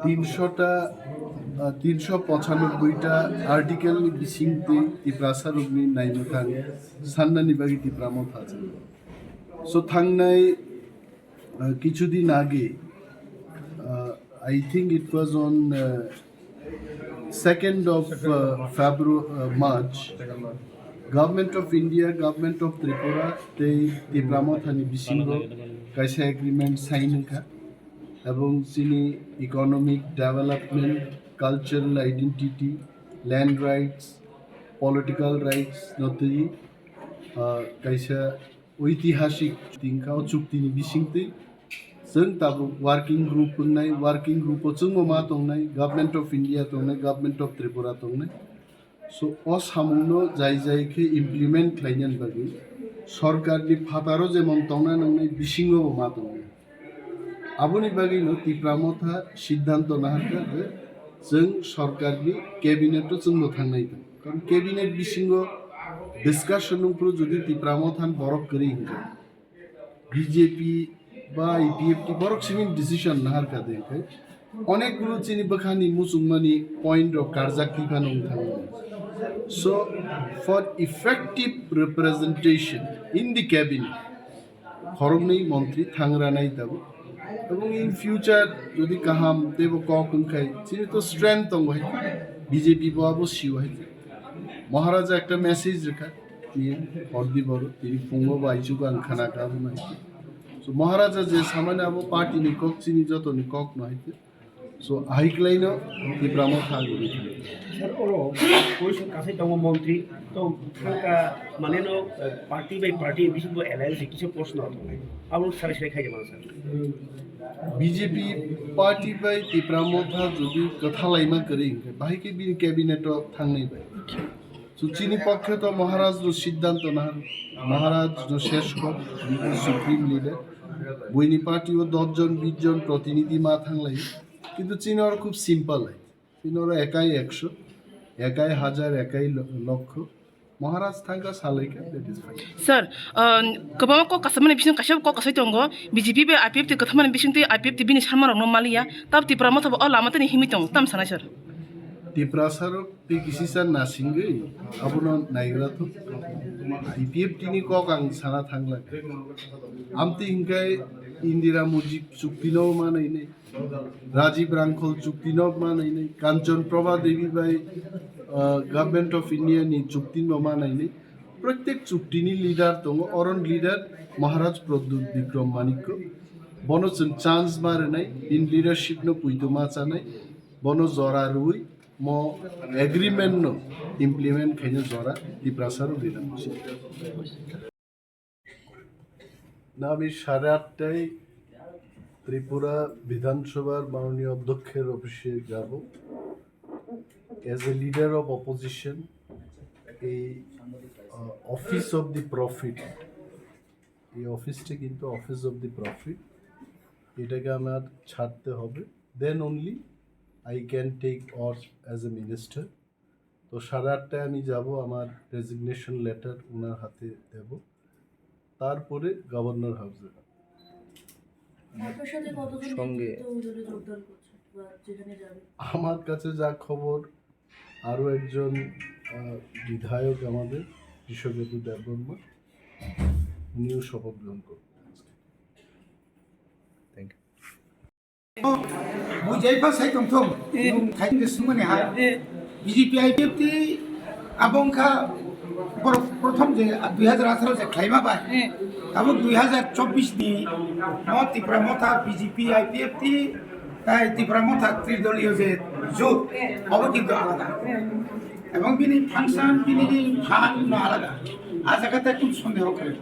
395টা article बिसिंगते Tipra सारुगनि नायनो थां साननानि बागै तिप्रा मथा सो थांनाय কিছুদিন আগে I think it was on 2nd of March, Government of India, Government of Tripura, they Tipra Motha ni bisingo kaisa agreement sign ka এবং চিনি economic development cultural identity land rights political rights নতি কাইসা ঐতিহাসিক তিনখাও চুক্তিनि बिसिंते जों ताबो वर्किंग ग्रुप होननाय वर्किंग ग्रुपआव जों मा दंनाय गभर्नमेंट ऑफ इंडिया दंनाय गभर्नमेंट ऑफ त्रिपुरा दंनाय सो अ सामुनो जाय जायखे इमप्लिमेंट खालायनो बागै सरकारनि फादारो जेमन दंना नंनाय बिसिङाव मा दंनाय आबुनि बागैनो तिप्रा मथा सिद्धांत नाहारखा जों सरकारनि केबिनेटआव जोंनो थांनाय दं कारण केबिनेट बिसिङाव डिस्काशनफ्राव जुदि तिप्रा मथान बरक करि हिंजा बीजेपी বা ইপিএফটি বরক সিমিং ডিসিশন নাহারকা দেখে অনেকগুলো চিনি বখানি মুসুমানি পয়েন্ট অফ কার্জাকিফা নং থাঙ্গা so for effective representation in the cabinet খরগনৈ মন্ত্রী থাংরানাই দাবো এবং ইন ফিউচার যদি কাহাম দেব কখনখাই চিনি তো স্ট্রেংথ দং হয় বিজেপি বাবু সিও হয় মহারাজা একটা মেসেজ রেখা নিয়ে হরদি বড় তিনি ফুঙ্গো বাইচুক আং খানা কাবু নাই सो महाराजा जे सामान्य अब पार्टी नि कक चिनी जतो नि कक नहाइते सो हाइक्लाइन तिप्रा मथा गरि सर ओरो कोइसन कासे दङ मन्त्री तो थांका माने नो पार्टी बाय पार्टी बिसिबो एलायन्स किसे प्रश्न हतो अब सारे सारे खाइ जामान सर बीजेपी पार्टी बाय तिप्रा मथा जुदि कथालाइमा करि बाहाय के बि कैबिनेट थांनाय बाय सो चीनी पक्ष तो महाराज जो सिद्धांत ना महाराज जो शेष सुप्रीम लीडर বইনি পার্টি ও 10 জন 20 জন প্রতিনিধি মা থাংলাই কিন্তু চীনের খুব সিম্পল হয় চীনের একাই 100 একাই হাজার একাই লক্ষ মহারাজ থাঙ্গা সালাইকা দ্যাট ইজ ফাইন স্যার গোবাং ক কাসামানে বিসং কাশাব ক কাসাই দङ বিজেপি বে আইপিএফ তে কথামানে বিসংতে আইপিএফ তে বিনি সারমারং ন মালিয়া তাব তিপ্রা মথা অ লামাতে হিমি दङ ताम सानाय सर तिप्रा सारक ते किसी सर नासिंगै अबुनो नाइग्राथ आईपीएफ टिनि कक आं साना थांला आमति हिंगाय इंदिरा मुजिब चुक्तिनो मानायनै राजीव रांखल चुक्तिनो मानायनै कांचन प्रभा देवी बाय गभर्नमेंट ऑफ इंडिया नि चुक्तिनो मानायनै प्रत्येक चुक्तिनि लीडर दङ अरन लीडर महाराज प्रद्युत विक्रम मानिक बनो चान्स मारनाय इन लीडरशिप न पुइतुमा चानाय बनो जरा रुई म एग्रीमेंट नो इम्प्लीमेंट खाइनो जरा तिप्रा सारु दिलाम ना আমি 8:30টায় ত্রিপুরা বিধানসভার মাননীয় অধ্যক্ষের অফিসে যাব as a leader of opposition এই অফিস অফ দি প্রফিট এই অফিসটা কিন্তু অফিস অফ দি প্রফিট এটাকে আমার ছাড়তে হবে then only I can take oath as a minister. তো 8:30টায় আমি যাব আমার রেজিগনেশন লেটার ওনার হাতে দেব তারপরে গভর্নর হাউসে সঙ্গে আমার কাছে যা খবর আরও একজন বিধায়ক আমাদের কৃষকেতু দেববর্মা উনিও শপথ গ্রহণ করবেন থ্যাংক ইউ বুঝাইবা সাই দংথং খাইতে সুমনে হা বিজেপি আইপিএফটি আবংখা প্রথম যে 2018 যে খাইমা বাই এবং 2024 নি তিপ্রা মথা বিজেপি আইপিএফটি তাই তিপ্রা মথা ত্রিদলীয় যে জোট অবস্থিত আলাদা এবং বিনি ফাংশন বিনি ফান আলাদা আজ একাতে খুব সন্দেহ করে